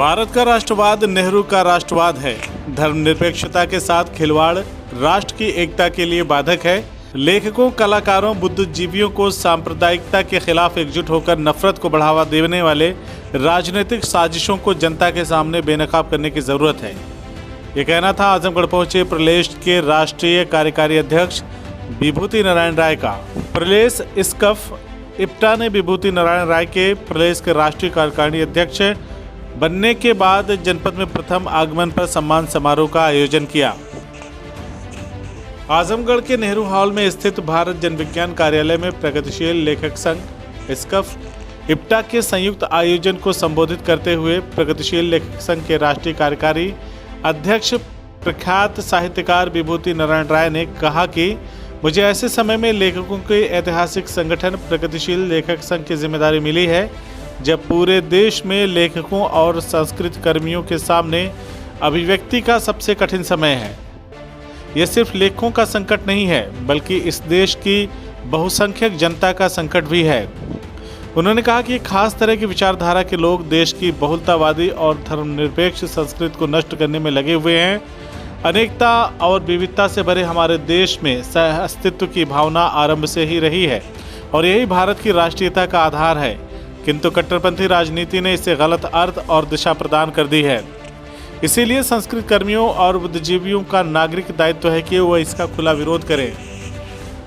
भारत का राष्ट्रवाद नेहरू का राष्ट्रवाद है। धर्मनिरपेक्षता के साथ खिलवाड़ राष्ट्र की एकता के लिए बाधक है। लेखकों, कलाकारों, बुद्धिजीवियों को सांप्रदायिकता के खिलाफ एकजुट होकर नफरत को बढ़ावा देने वाले राजनीतिक साजिशों को जनता के सामने बेनकाब करने की जरूरत है। ये कहना था आजमगढ़ पहुंचे प्रलेस के राष्ट्रीय कार्यकारी अध्यक्ष विभूति नारायण राय का। प्रलेस इस्कफ इप्टा ने विभूति नारायण राय के प्रलेस के राष्ट्रीय कार्यकारिणी अध्यक्ष बनने के बाद जनपद में प्रथम आगमन पर सम्मान समारोह का आयोजन किया। आजमगढ़ के नेहरू हॉल में स्थित भारत जनविज्ञान कार्यालय में प्रगतिशील लेखक संघ इस्कफ इप्टा के संयुक्त आयोजन को संबोधित करते हुए प्रगतिशील लेखक संघ के राष्ट्रीय कार्यकारी अध्यक्ष प्रख्यात साहित्यकार विभूति नारायण राय ने कहा कि मुझे ऐसे समय में लेखकों के ऐतिहासिक संगठन प्रगतिशील लेखक संघ की जिम्मेदारी मिली है जब पूरे देश में लेखकों और संस्कृत कर्मियों के सामने अभिव्यक्ति का सबसे कठिन समय है। यह सिर्फ लेखकों का संकट नहीं है बल्कि इस देश की बहुसंख्यक जनता का संकट भी है। उन्होंने कहा कि खास तरह की विचारधारा के लोग देश की बहुलतावादी और धर्मनिरपेक्ष संस्कृति को नष्ट करने में लगे हुए हैं। अनेकता और विविधता से भरे हमारे देश में सह अस्तित्व की भावना आरंभ से ही रही है और यही भारत की राष्ट्रीयता का आधार है, किंतु कट्टरपंथी राजनीति ने इसे गलत अर्थ और दिशा प्रदान कर दी है। इसीलिए संस्कृत कर्मियों और बुद्धिजीवियों का नागरिक दायित्व है कि वह इसका खुला विरोध करें।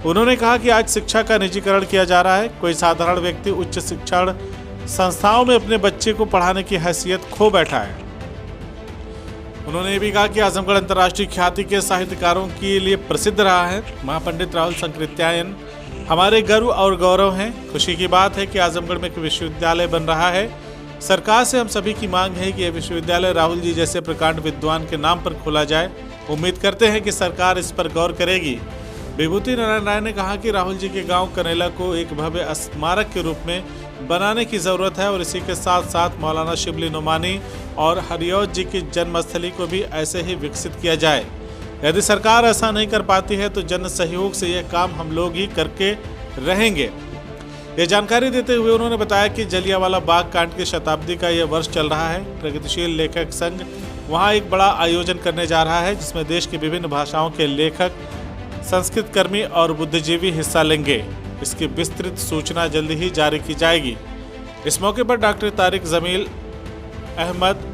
उन्होंने कहा कि आज शिक्षा का निजीकरण किया जा रहा है। कोई साधारण व्यक्ति उच्च शिक्षण संस्थाओं में अपने बच्चे को पढ़ाने की हैसियत खो बैठा है। उन्होंने ये भी कहा कि आजमगढ़ अंतर्राष्ट्रीय ख्याति के साहित्यकारों के लिए प्रसिद्ध रहा है। महापंडित राहुल संकृत्यायन हमारे गर्व और गौरव हैं। खुशी की बात है कि आजमगढ़ में एक विश्वविद्यालय बन रहा है। सरकार से हम सभी की मांग है कि यह विश्वविद्यालय राहुल जी जैसे प्रकांड विद्वान के नाम पर खोला जाए। उम्मीद करते हैं कि सरकार इस पर गौर करेगी। विभूति नारायण राय ने कहा कि राहुल जी के गांव कनेला को एक भव्य स्मारक के रूप में बनाने की ज़रूरत है और इसी के साथ साथ मौलाना शिबली नोमानी और हरियौत जी की जन्मस्थली को भी ऐसे ही विकसित किया जाए। यदि सरकार ऐसा नहीं कर पाती है तो जन सहयोग से यह काम हम लोग ही करके रहेंगे। ये जानकारी देते हुए उन्होंने बताया कि जलियांवाला बाग कांड की शताब्दी का यह वर्ष चल रहा है। प्रगतिशील लेखक संघ वहां एक बड़ा आयोजन करने जा रहा है जिसमें देश की विभिन्न भाषाओं के लेखक, संस्कृत कर्मी और बुद्धिजीवी हिस्सा लेंगे। इसकी विस्तृत सूचना जल्दी ही जारी की जाएगी। इस मौके पर डॉक्टर तारिक जमील अहमद,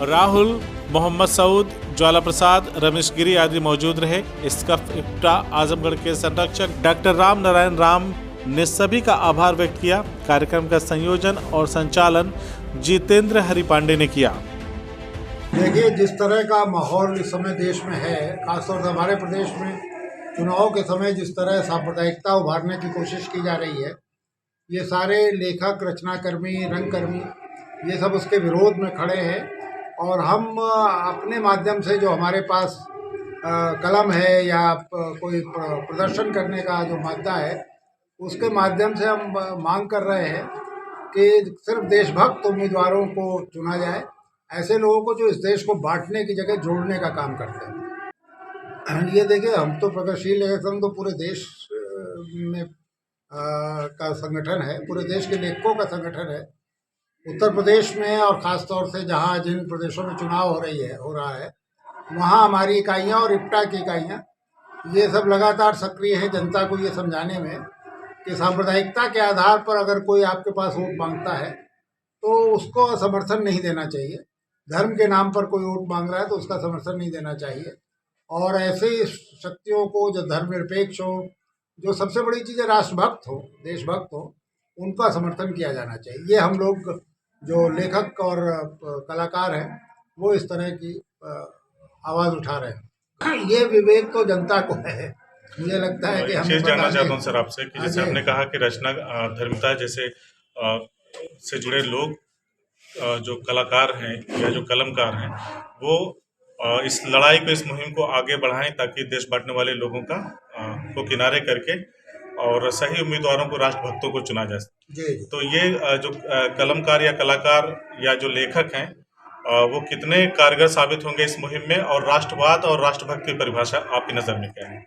राहुल, मोहम्मद सऊद, ज्वाला प्रसाद, रमेश गिरी आदि मौजूद रहे। इस्कफ इप्टा आजमगढ़ के संरक्षक डॉक्टर राम नारायण राम ने सभी का आभार व्यक्त किया। कार्यक्रम का संयोजन और संचालन जितेंद्र हरिपांडे ने किया। देखिए, जिस तरह का माहौल इस समय देश में है, खासतौर से हमारे प्रदेश में चुनाव के समय जिस तरह सांप्रदायिकता उभारने की कोशिश की जा रही है, ये सारे लेखक, रचनाकर्मी, रंगकर्मी ये सब उसके विरोध में खड़े हैं और हम अपने माध्यम से जो हमारे पास कलम है या कोई प्रदर्शन करने का जो माध्यम है उसके माध्यम से हम मांग कर रहे हैं कि सिर्फ देशभक्त उम्मीदवारों को चुना जाए, ऐसे लोगों को जो इस देश को बांटने की जगह जोड़ने का काम करते हैं। ये देखिए, हम तो प्रगतिशील लेखक संघ तो पूरे देश में का संगठन है, पूरे देश के लेखकों का संगठन है। उत्तर प्रदेश में और ख़ास तौर से जहाँ जिन प्रदेशों में चुनाव हो रहा है वहाँ हमारी इकाइयाँ और इप्टा की इकाइयाँ ये सब लगातार सक्रिय है जनता को ये समझाने में कि सांप्रदायिकता के आधार पर अगर कोई आपके पास वोट मांगता है तो उसको समर्थन नहीं देना चाहिए। धर्म के नाम पर कोई वोट मांग रहा है तो उसका समर्थन नहीं देना चाहिए और ऐसे शक्तियों को जो धर्मनिरपेक्ष हो, जो सबसे बड़ी चीज़ है राष्ट्रभक्त हो, देशभक्त हो, उनका समर्थन किया जाना चाहिए। ये हम लोग जो लेखक और कलाकार हैं वो इस तरह की आवाज़ उठा रहे हैं। ये विवेक तो जनता को है। मुझे लगता है कि हम जानना चाहता हूँ सर आपसे कि जैसे आपने कहा कि रचना धर्मिता जैसे से जुड़े लोग जो कलाकार हैं या जो कलमकार हैं वो इस लड़ाई को, इस मुहिम को आगे बढ़ाएं ताकि देश बांटने वाले लोगों का को किनारे करके और सही उम्मीदवारों को, राष्ट्रभक्तों को चुना जा सके। तो ये जो कलमकार या कलाकार या जो लेखक हैं वो कितने कारगर साबित होंगे इस मुहिम में और राष्ट्रवाद और राष्ट्रभक्त की परिभाषा आपकी नज़र में क्या है?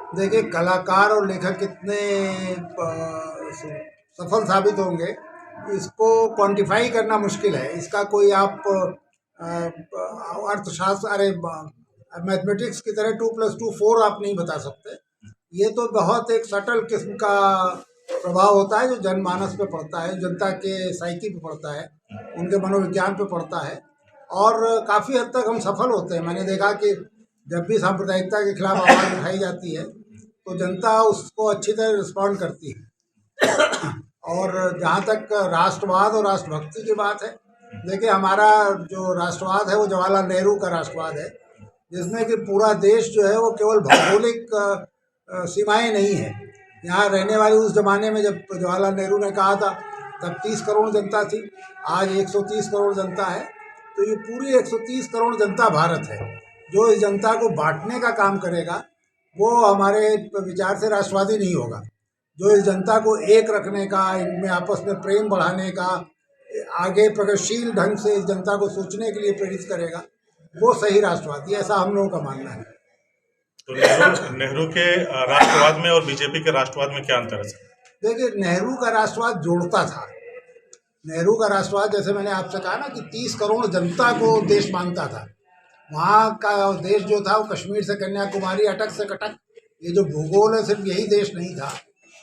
देखिए, कलाकार और लेखक कितने सफल साबित होंगे इसको क्वांटिफाई करना मुश्किल है। इसका कोई आप अर्थशास्त्र अरे मैथमेटिक्स की तरह 2+2 4 आप नहीं बता सकते। ये तो बहुत एक सटल किस्म का प्रभाव होता है जो जनमानस पे पड़ता है, जनता के साइकी पे पड़ता है, उनके मनोविज्ञान पे पड़ता है और काफ़ी हद तक हम सफल होते हैं। मैंने देखा कि जब भी सांप्रदायिकता के खिलाफ आवाज़ उठाई जाती है तो जनता उसको अच्छी तरह रिस्पॉन्ड करती है। और जहाँ तक राष्ट्रवाद और राष्ट्रभक्ति की बात है, देखिए हमारा जो राष्ट्रवाद है वो जवाहरलाल नेहरू का राष्ट्रवाद है, जिसमें कि पूरा देश जो है वो केवल भौगोलिक सीमाएं नहीं है। यहाँ रहने वाली उस ज़माने में जब जवाहरलाल नेहरू ने कहा था तब 30 करोड़ जनता थी, आज 130 करोड़ जनता है। तो ये पूरी 130 करोड़ जनता भारत है। जो इस जनता को बांटने का काम करेगा वो हमारे विचार से राष्ट्रवादी नहीं होगा। जो इस जनता को एक रखने का, इनमें आपस में प्रेम बढ़ाने का, आगे प्रगतिशील ढंग से इस जनता को सोचने के लिए प्रेरित करेगा, वो सही राष्ट्रवादी, ऐसा हम लोगों का मानना है। तो नेहरू के राष्ट्रवाद में और बीजेपी के राष्ट्रवाद में क्या अंतर है? देखिए, नेहरू का राष्ट्रवाद जोड़ता था। नेहरू का राष्ट्रवाद, जैसे मैंने आपसे कहा ना कि 30 करोड़ जनता को देश मानता था। वहाँ का देश जो था वो कश्मीर से कन्याकुमारी, अटक से कटक, ये जो भूगोल है सिर्फ यही देश नहीं था,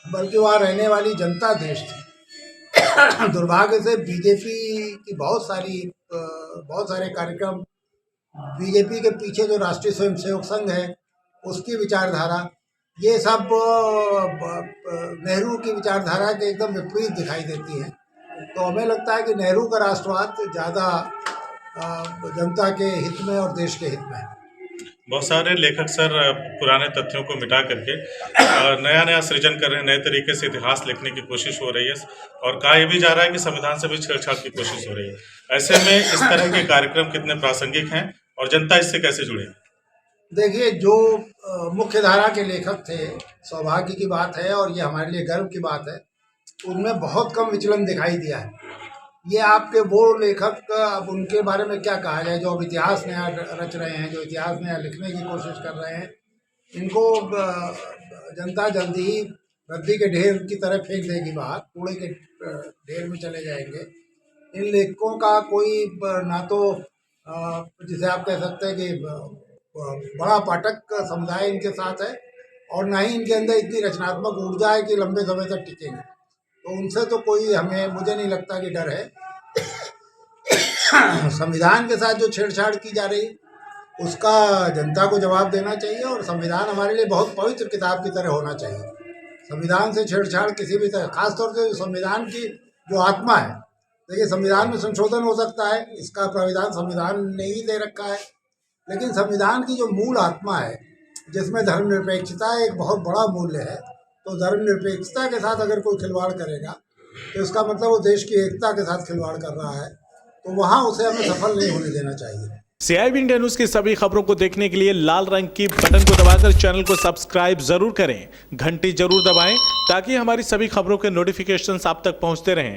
बल्कि वहाँ रहने वाली जनता देश थी। दुर्भाग्य से बीजेपी की बहुत सारे कार्यक्रम, बीजेपी के पीछे जो राष्ट्रीय स्वयंसेवक संघ है उसकी विचारधारा, ये सब नेहरू की विचारधारा के एकदम विपरीत दिखाई देती है। तो हमें लगता है कि नेहरू का राष्ट्रवाद ज़्यादा जनता के हित में और देश के हित में है। बहुत सारे लेखक सर पुराने तथ्यों को मिटा करके नया सृजन कर रहे हैं, नए तरीके से इतिहास लिखने की कोशिश हो रही है और कहा यह भी जा रहा है कि संविधान से भी छेड़छाड़ की कोशिश हो रही है। ऐसे में इस तरह के कार्यक्रम कितने प्रासंगिक हैं और जनता इससे कैसे जुड़े? देखिए, जो मुख्य धारा के लेखक थे, सौभाग्य की बात है और ये हमारे लिए गर्व की बात है, उनमें बहुत कम विचलन दिखाई दिया है। ये आपके वो लेखक, अब उनके बारे में क्या कहा जाए, जो अब इतिहास नया रच रहे हैं, जो इतिहास नया लिखने की कोशिश कर रहे हैं, इनको जनता जल्दी ही रद्दी के ढेर की तरह फेंक देगी बाहर, कूड़े के ढेर में चले जाएंगे। इन लेखकों का कोई ना तो जिसे आप कह सकते हैं कि बड़ा पाठक समुदाय इनके साथ है और ना ही इनके अंदर इतनी रचनात्मक ऊर्जा है कि लंबे समय तक टिकेंगे। तो उनसे तो कोई मुझे नहीं लगता कि डर है। संविधान के साथ जो छेड़छाड़ की जा रही उसका जनता को जवाब देना चाहिए और संविधान हमारे लिए बहुत पवित्र किताब की तरह होना चाहिए। संविधान से छेड़छाड़ किसी भी तरह, खासतौर से संविधान की जो आत्मा है, देखिए संविधान में संशोधन हो सकता है, इसका प्राविधान संविधान ने ही दे रखा है, लेकिन संविधान की जो मूल आत्मा है जिसमें धर्मनिरपेक्षता एक बहुत बड़ा मूल्य है, तो धर्मनिरपेक्षता के साथ अगर कोई खिलवाड़ करेगा तो इसका मतलब वो देश की एकता के साथ खिलवाड़ कर रहा है, तो वहाँ उसे हमें सफल नहीं होने देना चाहिए। CIB इंडिया न्यूज की सभी खबरों को देखने के लिए लाल रंग की बटन को दबाकर चैनल को सब्सक्राइब जरूर करें, घंटी जरूर दबाएं ताकि हमारी सभी खबरों के नोटिफिकेशंस आप तक पहुंचते रहें।